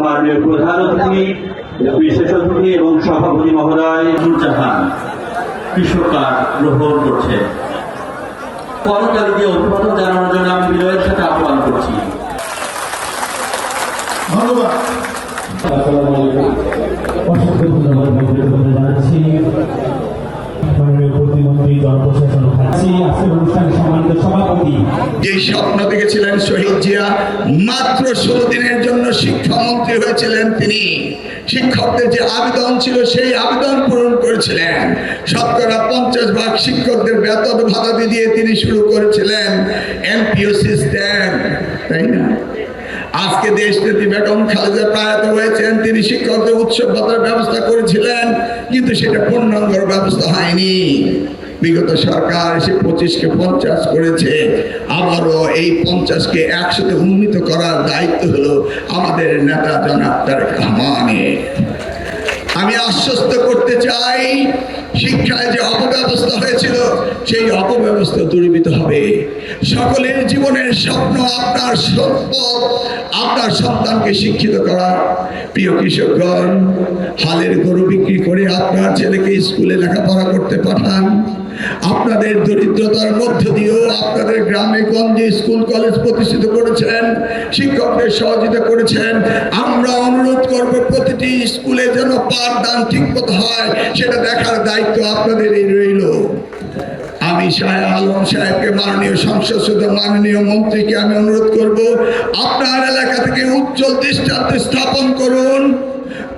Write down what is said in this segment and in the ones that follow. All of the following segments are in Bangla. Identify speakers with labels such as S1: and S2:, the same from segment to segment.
S1: মাননীয় প্রধান অতিথি, বিশেষ অতিথি এবং সভাপতি মহোদয় জাহান কৃষক কার্ড গ্রহণ করছে। করতালি দিয়ে অভিবাদন জানানোর জন্য আমি বিনয়ের সাথে আহ্বান করছি।
S2: ধন্যবাদ।
S3: অসংখ্য ধন্যবাদ জানাচ্ছি মাননীয় প্রতিমন্ত্রী জনপ্রশাসন আজকের অনুষ্ঠানের সম্মানিত সভাপতি।
S2: যে স্বপ্ন দেখেছিলেন শহীদ জিয়া, মাত্র 16 দিনের জন্য শিক্ষামন্ত্রী হয়েছিলেন তিনি। শিক্ষকদের যে আবেদন ছিল সেই আবেদন পূরণ করেছিলেন। শতকরা 50 ভাগ শিক্ষকদের বেতন ভাতা দিয়ে তিনি শুরু করেছিলেন এমপিও সিস্টেম, তাই না? আজকে দেশনেত্রী বেগম খালেদা প্রয়াত হয়েছেন, তিনি শিক্ষকদের উৎসব ভাতার ব্যবস্থা করেছিলেন, কিন্তু সেটা পূর্ণাঙ্গ ব্যবস্থা হয়নি। বিগত সরকার এসে 25কে 50 করেছে, আবারও এই 50কে 100-তে উন্নীত করার দায়িত্ব হলো আমাদের নেতা জনাব তারেক রহমানের। আমি আশ্বস্ত করতে চাই, শিক্ষায় যে অপব্যবস্থা হয়েছিল সেই অপব্যবস্থা দূরীভূত হবে। সকলের জীবনের স্বপ্ন আপনার সম্পদ, আপনার সন্তানকে শিক্ষিত করা। প্রিয় কৃষকগণ, হালের গরু বিক্রি করে আপনার ছেলেকে স্কুলে লেখাপড়া করতে পাঠান। আপনাদের দরিদ্রতার মধ্য দিয়েও আপনাদের গ্রামে গঞ্জে স্কুল কলেজ প্রতিষ্ঠিত করেছেন, শিক্ষকদের সহযোগিতা করেছেন। আমরা অনুরোধ করব প্রতিটি স্কুলে যেন পাঠদান ঠিকমতো হয়, সেটা দেখার দায়িত্ব আপনাদেরই রইল। আমি শাহ আলম সাহেবকে, মাননীয় সংসদ সদস্য, মাননীয় মন্ত্রীকে আমি অনুরোধ করব, আপনার এলাকা থেকে উজ্জ্বল দৃষ্টান্ত স্থাপন করুন।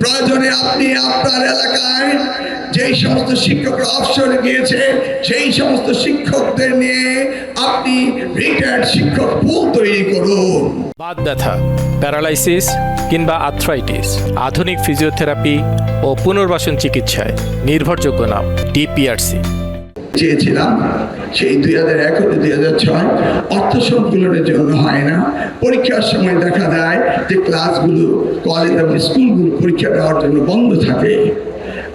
S2: প্রয়োজনে আপনি আপনার এলাকায় যেই সমস্ত শিক্ষকরা অবসরে গিয়েছে সেই সমস্ত শিক্ষকদের নিয়ে আপনি রিটায়ার্ড শিক্ষক পুল তৈরি করুন।
S4: বাত ব্যথা, প্যারালাইসিস কিংবা আর্থ্রাইটিস, আধুনিক ফিজিওথেরাপি ও পুনর্বাসন চিকিৎসায় নির্ভরযোগ্য নাম ডিপিআরসি।
S2: চেয়েছিলাম সেই 2001-2006 অর্থ সংকুলনের জন্য হয় না। পরীক্ষার সময় দেখা যায় যে ক্লাসগুলো, কলেজ এবং স্কুলগুলো পরীক্ষা দেওয়ার জন্য বন্ধ থাকে।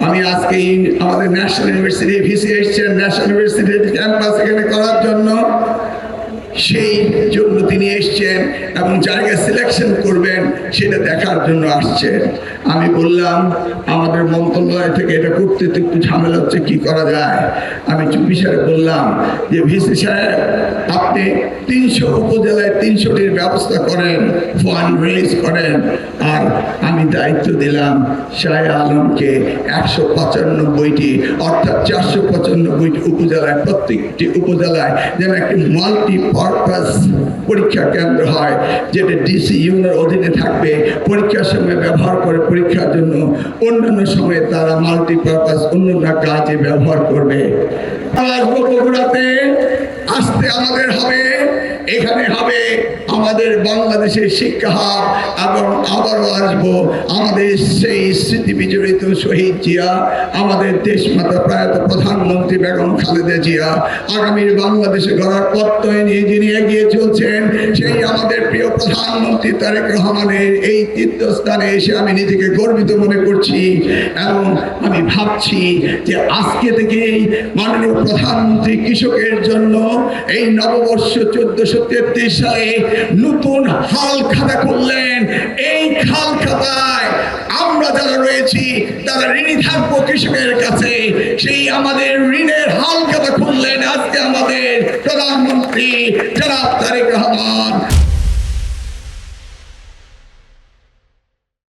S2: আমি আজকে আমাদের ন্যাশনাল ইউনিভার্সিটি ভিসি এসছেন ন্যাশনাল ইউনিভার্সিটির ক্যাম্পাস এখানে করার জন্য, সেই জন্য তিনি এসছেন এবং জায়গা সিলেকশন করবেন সেটা দেখার জন্য আসছেন। আমি বললাম আমাদের মন্ত্রণালয় থেকে এটা করতে তো একটু ঝামেলা হচ্ছে, কি করা যায়? আমি চুপিসারে বললাম যে ভিসি সাহেব, আপনি 300 উপজেলায় 300টির ব্যবস্থা করেন, ফান্ড রেজ করেন। আর আমি দায়িত্ব দিলাম শাহ আলমকে 195টি অর্থাৎ 495টি উপজেলায়, প্রত্যেকটি উপজেলায় যেন একটি মাল্টিপারপাস পরীক্ষা কেন্দ্র হয়, যেটা ডিসি ইউনিয়নের অধীনে থাকবে। পরীক্ষার সময় ব্যবহার করে পরীক্ষার জন্য, অন্যান্য সময়ে তারা মাল্টিপারপাস অন্যান্য কাজে ব্যবহার করবে। বগুড়াতে আসতে আমাদের হবে, এখানে হবে আমাদের বাংলাদেশের শিক্ষা হাব, এবং আবারও আসবো আমাদের সেই স্মৃতি বিজড়িত শহীদ জিয়া, আমাদের দেশমাতা প্রয়াত প্রধানমন্ত্রী বেগম খালেদা জিয়া, আগামীর বাংলাদেশে গড়ার পথে নিয়ে যিনি এগিয়ে চলছেন সেই আমাদের প্রিয় প্রধানমন্ত্রী তারেক রহমানের এই তীর্থস্থানে এসে আমি নিজেকে গর্বিত মনে করছি। এবং আমি ভাবছি যে আজকে থেকেই মাননীয় প্রধানমন্ত্রী কৃষকের জন্য এই নববর্ষ 1433 সালে নতুন হাল খাতা করলেন। এই খাল খাতায় আমরা যারা রয়েছি তারা ঋণী থাকবো কৃষকের কাছে। সেই আমাদের ঋণের হাল খাতা খুললেন আজকে আমাদের প্রধানমন্ত্রী জনাব তারেক রহমান।